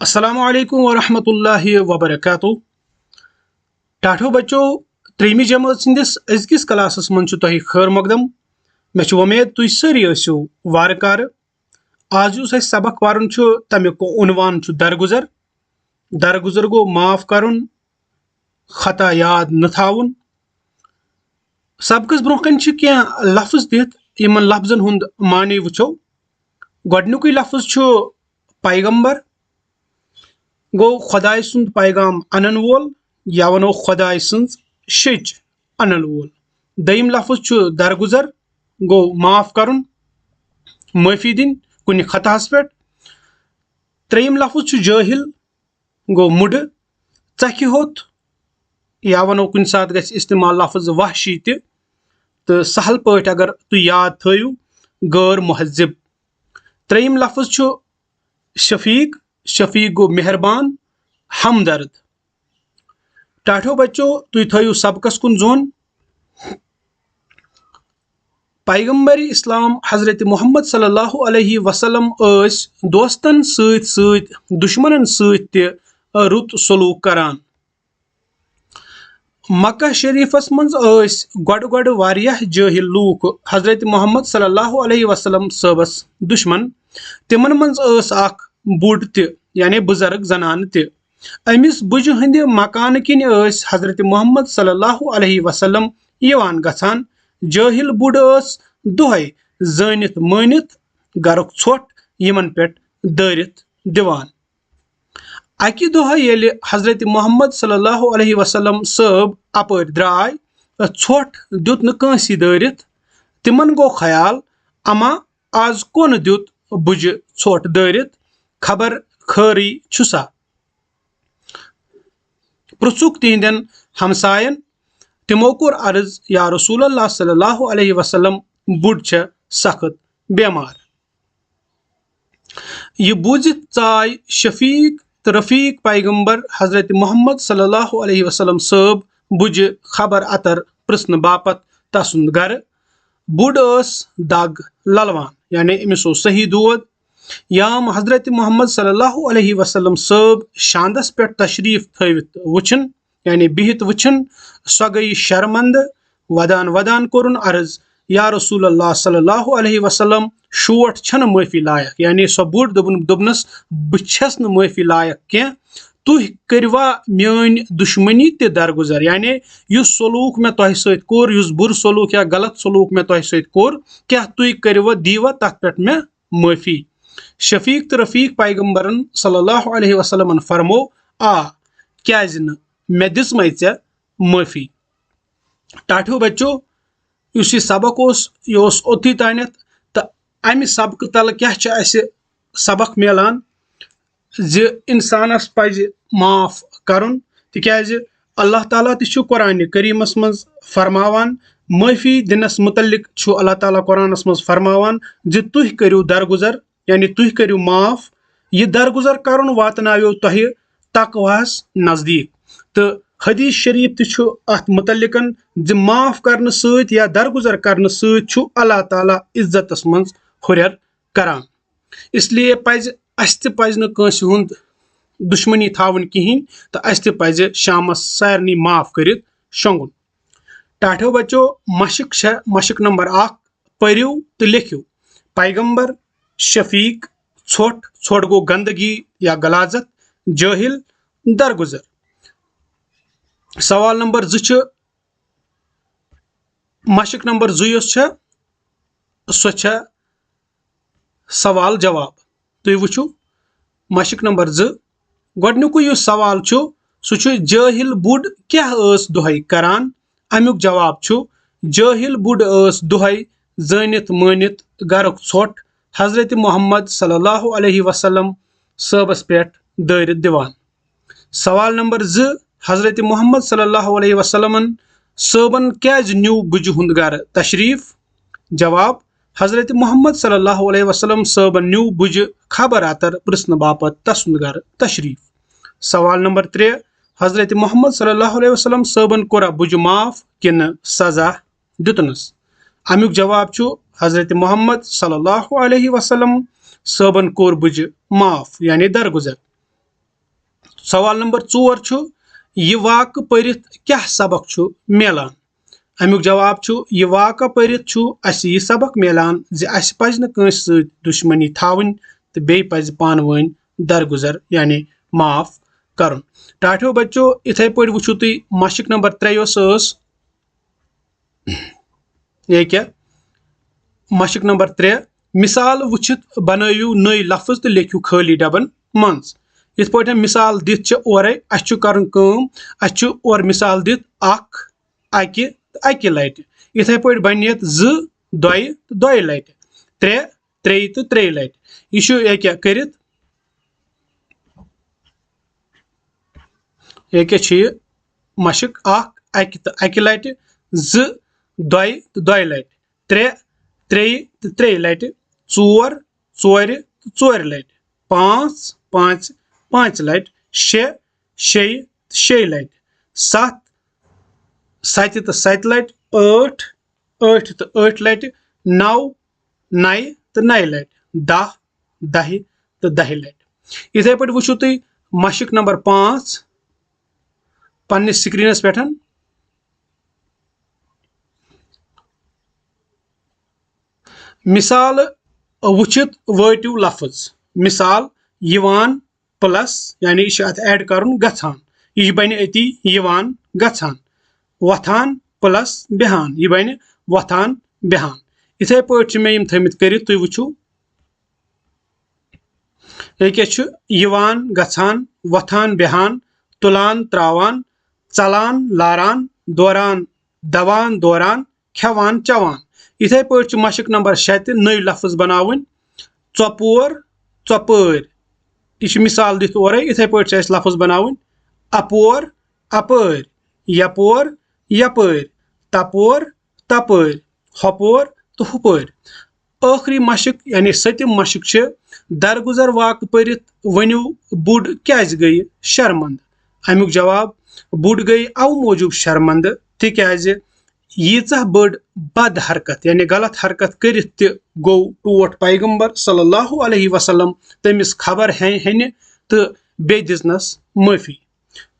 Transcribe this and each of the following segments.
अस्सलामुअलैकुम वरहमतुल्लाहि वबरकातुहू। टाठो बच्चो त्रेमी जमात सिंदिस अजकिस क्लासस मं खैर मकदम। मे उम्मीद तुम सारी आसो वारकार। आज उस सबक पारन तमिक उनवान दरगुजर। दरगुजर गो माफ करुन, खता याद न थाउन। सबकस ब्रोकन कह लफ्ज दित यमन लफ्जन हुंद मानी वुचो। गोडनुक लफ्ज पैगंबर गो खुदाय सुंद पैगाम अनन वोल या वनो खुदाय सुंद शच अनन वोल। दयिम लफ्ज दरगुजर गो माफ करुन, माफी दिन कुन खतास पे। त्रेयम लफ्ज जाहिल गो मुड चखि होत या वनो कुन सात गछ इस्तेमाल लफ्ज वहशी तो सहल पट अगर तु याद थयु गैर महजिब। त्रेयम लफ्ज शफीक, शफीक गो मेहरबान हमदर्द। टाठो बच्चो तु थयु सबकस कुन जोन। पैगंबर इस्लाम हजरत मोहम्मद सल्लल्लाहु अलैहि वसल्लम दोस्तन सत दुश्मनन सत रुत सलूक करान। मक्का शरीफस मज गड वारियाह जाहिल लूक हजरत मोहम्मद सल्लल्लाहु अलैहि वसल्लम सबस दुश्मन। तिमन मज अख बुढ़ यानी बुजुर्ग जनान अमिस बुज हंद मकान किन हजरत मोहम्मद सल्लल्लाहु अलैहि वसल्लम यवान गछान। जाहिल बुढ़ दोहे जानित मानित गरुक छोट यमन पेट दारित दिवान। अकि दोह येले हजरत मोहम्मद सल्लल्लाहु अलैहि वसल्लम सब अपर द्राय छोट दुत न कांसी दारित। तिमन गो ख्याल अमा आज कोन दुत बुज छोट दारित, खबर खरी छुसा। पृछुक तिहंदन हमसायन। तिमो कोर अर्ज या रसूलुल्लाह सल्लल्लाहु अलैहि वसल्लम बुढ़ सख्त बेमार। यह बूझित चाय शफीक तो रफीक पैगंबर हजरत मोहम्मद सल्लल्लाहु अलैहि वसल्लम सब बुझ खबर अतर प्रश्न बापत तसुंद गर। बुढ़ दग ललवान यानी अमिस सही दोद। याम हजरत मोहम्मद सल्लल्लाहु अलैहि वसल्लम सब शांदस पे तशरीफ थवित वुचन यानी बिहित वुचन। सो गई शर्मंद। वदान वदान कोरुन अर्ज या रसूलुल्लाह सल्लल्लाहु अलैहि वसल्लम शोट छन माफी लायक यानी सो बुढ़ दोपनस बस न माफी लायक कह। तुह करवा मान दुश्मनी ते दरगुजर यानी युस सलूक मे तोह सत कोर, युस बुर सलूक या गलत सलूक मे तोह सत कोर, क्या तुह करवा दीवा तथ पे मे माफी। शफीक तो रफीक पैगंबरन सल्लल्लाहु अलैहि वसल्लम फरमो आ क्या मे दिस मे माफी। टाठो बच्चो यह सबक यह ओथी तानत तो अमि सबक तल क्या सबक मिलान ज इंसानस पज माफ करन। तिक्याज अल्लाह ताला ति कुरान करीमस मज फरमावान माफी दिनस मुतल्लिक अल्लाह ताला कुरानस मज फरमावान ज तुह करियो दरगुजर यानी तुह करियो माफ। यह दरगुजर करन वातनायो तोह तकवास नजदीक। तो हदीस शरीफ ति अत मुतल्लिकन ज माफ करने सत या दरगुजर करने सत अल्लाह ताला इज्जतस मज हुरर करान। इसलिए पज अस पज न कांसी हुंद दुश्मनी थावन कहीं तो अस पज शामस सारनी माफ कर शोंगुन। टाठो बच्चो मशक नंबर 1 परियो तो लिखियो पैगंबर, शफीक छोट, छोट गो गंदगी या गलाजत, जाहिल दरगुजर। सवाल नंबर 2 मशक नंबर 2 सो सवाल जवाब। तुम वुचु मशक नंबर 2 गोडनुक सवाल सो जाहिल बुढ़ क्या दोहे करान। अमुक जवाब जाहिल बुढ़ दोहे जानित मानित गरुक छोट हजरत मोहम्मद सल्लल्लाहु अलैहि वसल्लम सबस पे दारित दिवान। सवाल नंबर 2 हजरत मोहम्मद सल्लल्लाहु अलैहि वसल्लम सबन क्या न्यू बुज हुंद गर तशरीफ। जवाब हजरत मोहम्मद सल्लल्लाहु अलैहि वसल्लम सबन न्यू बुज खबर अतर प्रश्न बापत तसुंद गर तशरीफ। सवाल नंबर 3 हजरत मोहम्मद सल्लल्लाहु अलैहि वसल्लम सबन कोरा बुज माफ किन सजा दितनस। अमुक जवाब हजरत मोहम्मद सल्लल्लाहु अलैहि वसल्लम सबन कोर बुज माफ यानी दरगुजर। सवाल नंबर 4 छु यह वाक परित क्या सबक छु मिलान। अमुक जवाब छु यह वाक परित छु अस यह सबक मिलान जे अस पज न कंस सत दुश्मनी थावन तो बे पज पानवन दरगुजर यानी माफ करन। टाठो बच्चों इथे पे वुचु तुम मशक नंबर 3 ये क्या मशक नंबर 3 मिसाल वुचित बनयु नई लफ्ज तो लिखियो खाली डबन मंज। इत पे मिसाल दित और अस और मिसाल दित अकि लट इथे पे बन दोय लट त्रे तो त्रे लट यह क्या कर मशक अकि लट दोय तो दोय लट त्रे त्रे लट चोर चोर लट पाँच लट शे लट सत तो सत लट आठ तो आठ लट नौ तो नय लट दह तो दह लट। इथे पे वुचु तुम मशक नंबर 5 पन्निस स्क्रीनस पे मिसाल वुचित वाटिव लफ्ज मिसाल यवान प्लस यानी यह ऐड करुन गछान यह बन अति यवान गछान वथान प्लस बिहान यह बन वथान बिहान। इथे पे मे थमित कर तुम वुचु यह यवान गछान वथान बिहान तुलान त्रावान चलान लारान दौरान दवान दौरान खेवान चवान। इथे पे मशक नंबर 6 नई लफ्ज बनावन चौपोर चौपर यह मिसाल दित और इथे पे लफ्ज बनावन अपोर अपर यपोर यपर तपोर तपर हपोर तो हुपर। आखिरी मशक यानी 7 मशक दरगुजर वाक परित वनु बुढ़ क्या गई शर्मंद। अमुक जवाब बुढ़ गई अव मौजूब शर्मंद तिकाज यीचा बड़ बद हरकत यानी गलत हरकत करित गो टोट पैगंबर सल्लल्लाहु अलैहि वसल्लम तमिस खबर हन तो बे दिसनस माफी।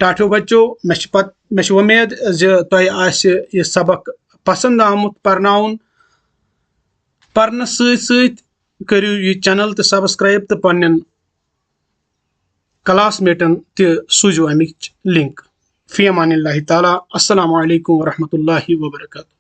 टाठो बच्चों मे उम्मीद यह सबक पसंद आमुत पर्न सत करियो यह चैनल तो सब्सक्राइब तो पन्न क्लासमेटन सूझो अमिच लिंक। फी अमानिल्लाहि ताला अस्सलामु अलैकुम वरहमतुल्लाहि वबरकातुहू।